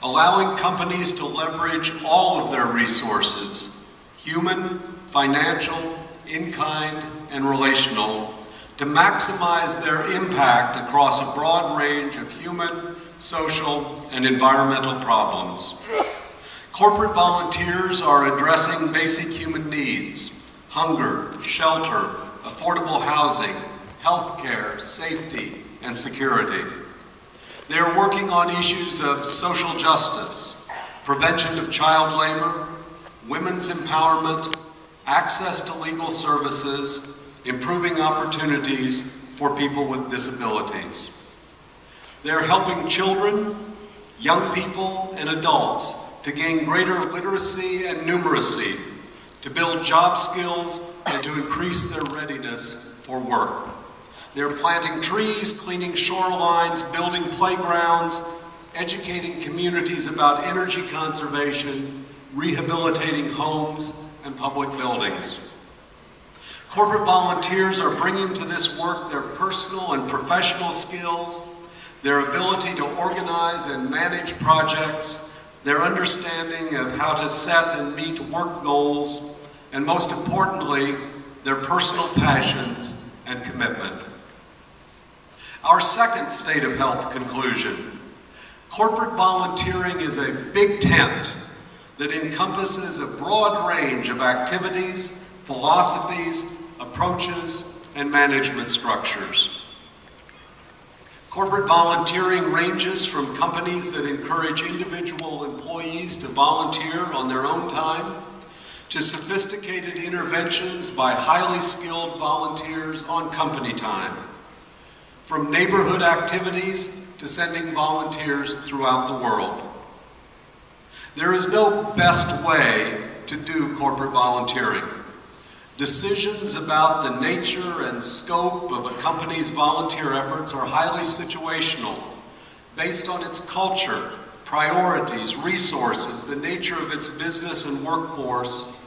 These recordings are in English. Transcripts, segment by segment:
allowing companies to leverage all of their resources, human, financial, in-kind, and relational, to maximize their impact across a broad range of human, social, and environmental problems. Corporate volunteers are addressing basic human needs: hunger, shelter, affordable housing, healthcare, safety, and security. They are working on issues of social justice, prevention of child labor, women's empowerment, access to legal services, improving opportunities for people with disabilities. They are helping children, young people, and adults to gain greater literacy and numeracy, to build job skills, and to increase their readiness for work. They're planting trees, cleaning shorelines, building playgrounds, educating communities about energy conservation, rehabilitating homes and public buildings. Corporate volunteers are bringing to this work their personal and professional skills, their ability to organize and manage projects, their understanding of how to set and meet work goals, and most importantly, their personal passions and commitment. Our second state of health conclusion: corporate volunteering is a big tent that encompasses a broad range of activities, philosophies, approaches, and management structures. Corporate volunteering ranges from companies that encourage individual employees to volunteer on their own time, to sophisticated interventions by highly skilled volunteers on company time, from neighborhood activities to sending volunteers throughout the world. There is no best way to do corporate volunteering. Decisions about the nature and scope of a company's volunteer efforts are highly situational, based on its culture, priorities, resources, the nature of its business and workforce,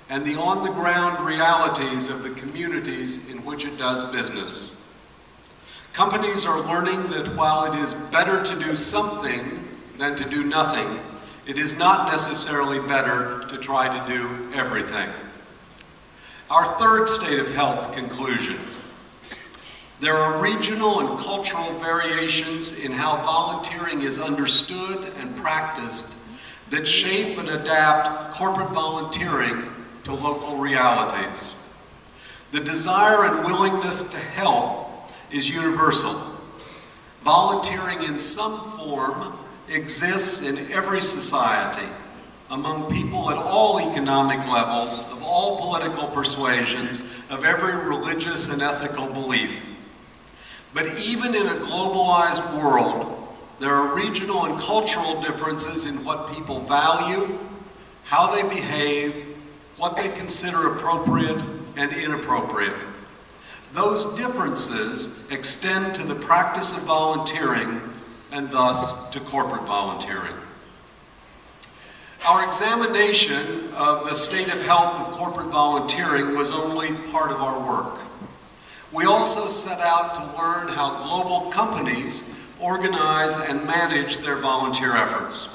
and the on-the-ground realities of the communities in which it does business. Companies are learning that while it is better to do something than to do nothing, it is not necessarily better to try to do everything. Our third state of health conclusion: there are regional and cultural variations in how volunteering is understood and practiced that shape and adapt corporate volunteering to local realities. The desire and willingness to help is universal. Volunteering in some form exists in every society, among people at all economic levels, of all political persuasions, of every religious and ethical belief. But even in a globalized world, there are regional and cultural differences in what people value, how they behave, what they consider appropriate and inappropriate. Those differences extend to the practice of volunteering and thus to corporate volunteering. Our examination of the state of health of corporate volunteering was only part of our work. We also set out to learn how global companies organize and manage their volunteer efforts.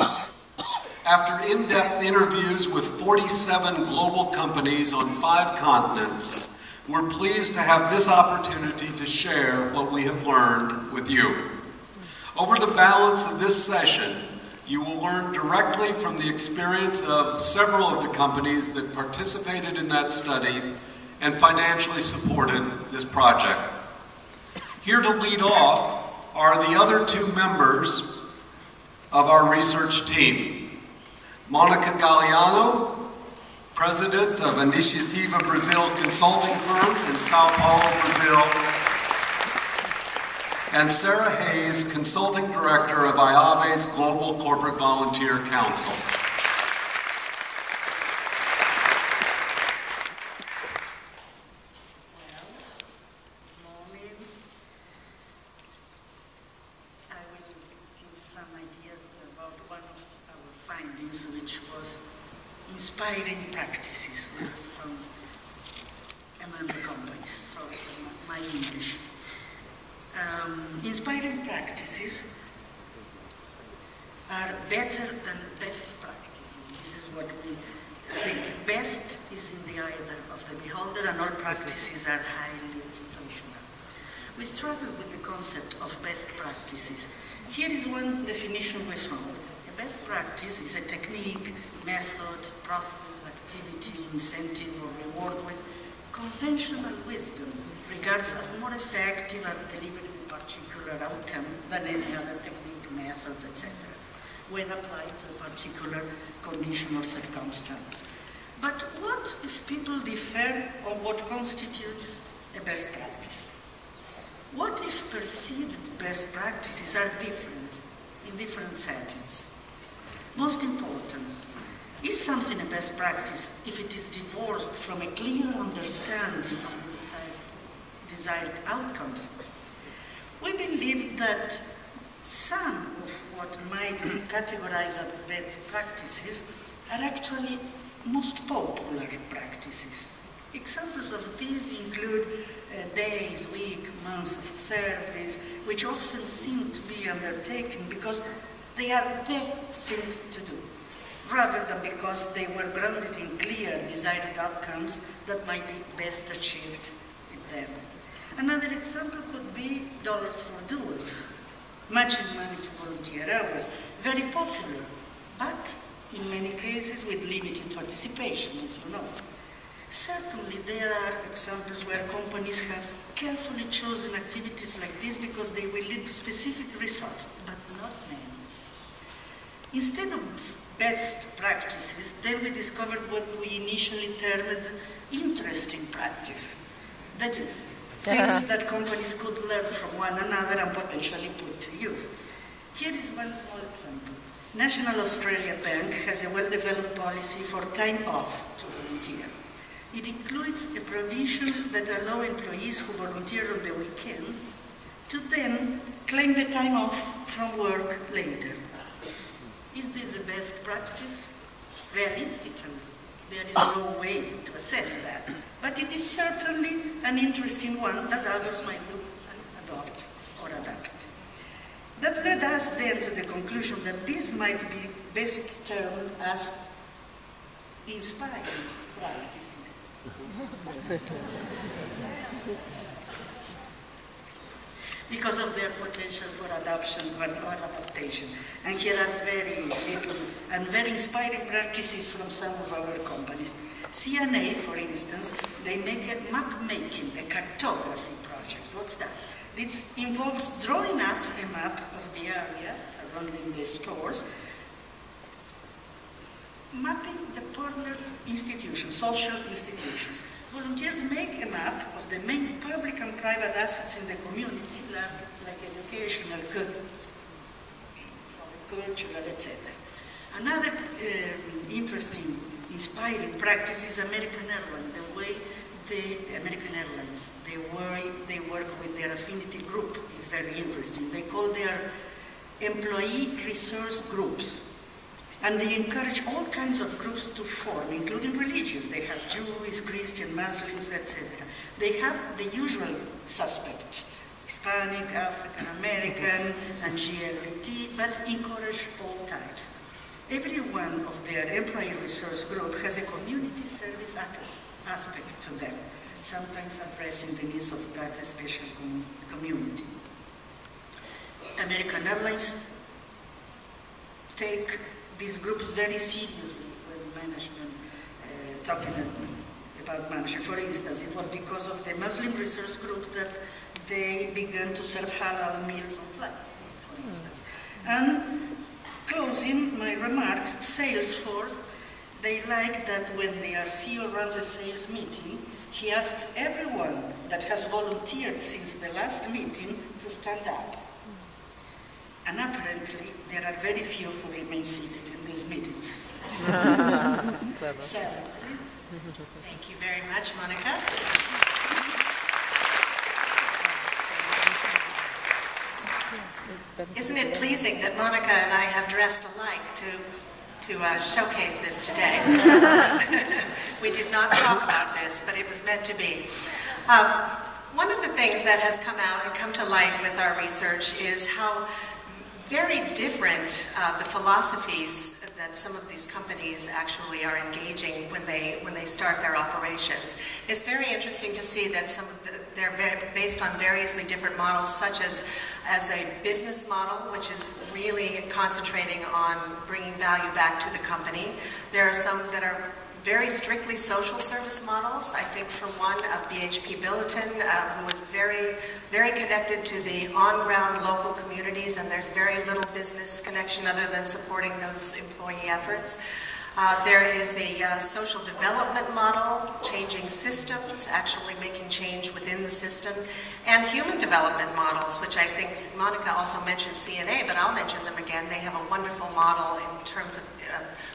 After in-depth interviews with 47 global companies on 5 continents, we're pleased to have this opportunity to share what we have learned with you. Over the balance of this session, you will learn directly from the experience of several of the companies that participated in that study and financially supported this project. Here to lead off are the other 2 members of our research team: Monica Galeano, President of Initiativa Brazil Consulting Firm in Sao Paulo, Brazil, and Sarah Hayes, Consulting Director of IAVE's Global Corporate Volunteer Council. Inspiring practices from among the companies. Sorry for my English. Inspiring practices are better than best practices. This is what we think. Best is in the eye of the beholder, and all practices are highly situational. We struggle with the concept of best practices. Here is one definition we found. A best practice is a technique, method, process, activity, incentive, or reward when conventional wisdom regards as more effective at delivering a particular outcome than any other technique, method, etc., when applied to a particular condition or circumstance. But what if people differ on what constitutes a best practice? What if perceived best practices are different in different settings? Most important, is something a best practice if it is divorced from a clear understanding of the desired outcomes? We believe that some of what might be categorized as best practices are actually most popular practices. Examples of these include days, week, months of service, which often seem to be undertaken because they are the thing to do, rather than because they were grounded in clear desired outcomes that might be best achieved with them. Another example could be dollars for doers, matching money to volunteer hours, very popular, but in many cases with limited participation, as you know. Certainly there are examples where companies have carefully chosen activities like this because they will lead to specific results, but not many. Instead of best practices, then we discovered what we initially termed interesting practice. That is, things that companies could learn from one another and potentially put to use. Here is one small example. National Australia Bank has a well-developed policy for time off to volunteer. It includes a provision that allows employees who volunteer on the weekend to then claim the time off from work later. Is this the best practice? Realistically, there is no way to assess that, but it is certainly an interesting one that others might look and adopt or adapt. That led us then to the conclusion that this might be best termed as inspiring practices. Because of their potential for adoption or adaptation. And here are very little and very inspiring practices from some of our companies. CNA, for instance, they make a map making, a cartography project. What's that? This involves drawing up a map of the area surrounding the stores, mapping the partnered institutions, social institutions. Volunteers make a map of the main public and private assets in the community, like educational, cultural, etc. Another interesting, inspiring practice is American Airlines. The way the American Airlines, they work with their affinity group is very interesting. They call their employee resource groups. And they encourage all kinds of groups to form, including religious. They have Jews, Christian, Muslims, etc. They have the usual suspect, Hispanic, African American, and LGBT, but encourage all types. Every one of their employee resource group has a community service aspect to them, sometimes addressing the needs of that special community. American Airlines take these groups very seriously when management, talking about management. For instance, it was because of the Muslim resource group that they began to serve halal meals on flights, for instance. And closing my remarks, Salesforce, they like that when their CEO runs a sales meeting, he asks everyone that has volunteered since the last meeting to stand up. And apparently, there are very few who remain seated in these meetings. Sarah, please. Thank you very much, Monica. Isn't it pleasing that Monica and I have dressed alike to showcase this today? We did not talk about this, but it was meant to be. One of the things that has come out and come to light with our research is how very different, the philosophies that some of these companies actually are engaging when they start their operations. It's very interesting to see that they're based on variously different models, such as a business model, which is really concentrating on bringing value back to the company. There are some that are very strictly social service models. I think for one of BHP Billiton, who was very, very connected to the on-ground local communities, and there's very little business connection other than supporting those employee efforts. There is the social development model, changing systems, actually making change within the system, and human development models, which I think Monica also mentioned CNA, but I'll mention them again. They have a wonderful model in terms of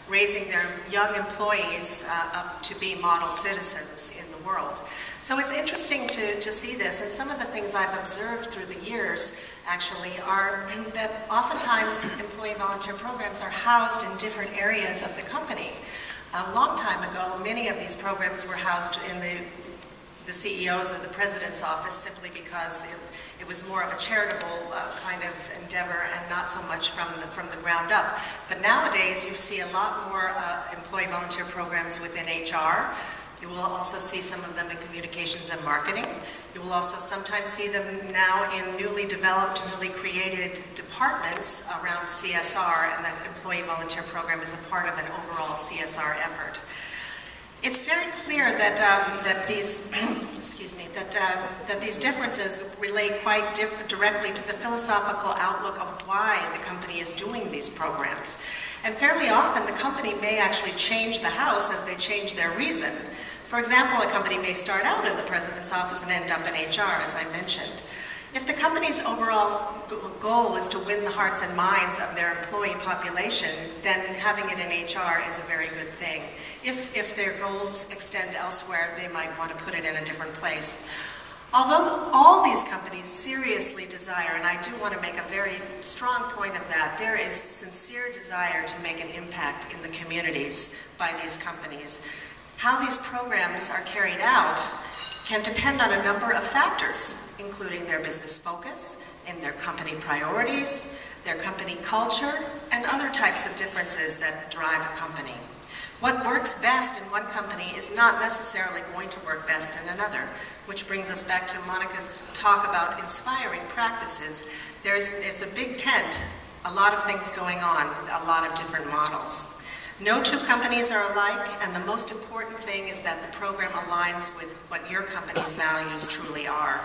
raising their young employees up to be model citizens in the world. So it's interesting to see this, and some of the things I've observed through the years actually are that oftentimes employee volunteer programs are housed in different areas of the company. A long time ago, many of these programs were housed in the CEO's or the president's office simply because it was more of a charitable kind of endeavor and not so much from the ground up. But nowadays you see a lot more employee volunteer programs within HR. You will also see some of them in communications and marketing. You will also sometimes see them now in newly developed, newly created departments around CSR, and that employee volunteer program is a part of an overall CSR effort. It's very clear that these that these differences relate quite directly to the philosophical outlook of why the company is doing these programs. And fairly often, the company may actually change the house as they change their reason. For example, a company may start out in the president's office and end up in HR, as I mentioned. If the company's overall goal is to win the hearts and minds of their employee population, then having it in HR is a very good thing. If their goals extend elsewhere, they might want to put it in a different place. Although all these companies seriously desire, and I do want to make a very strong point of that, there is sincere desire to make an impact in the communities by these companies. How these programs are carried out can depend on a number of factors, including their business focus, and their company priorities, their company culture, and other types of differences that drive a company. What works best in one company is not necessarily going to work best in another, which brings us back to Monica's talk about inspiring practices. It's a big tent, a lot of things going on, a lot of different models. No two companies are alike, and the most important thing is that the program aligns with what your company's values truly are.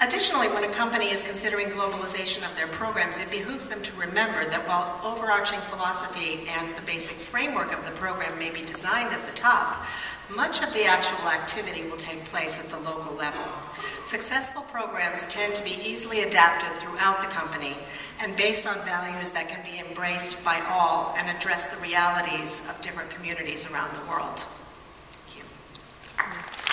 Additionally, when a company is considering globalization of their programs, it behooves them to remember that while overarching philosophy and the basic framework of the program may be designed at the top, much of the actual activity will take place at the local level. Successful programs tend to be easily adapted throughout the company and based on values that can be embraced by all and address the realities of different communities around the world. Thank you.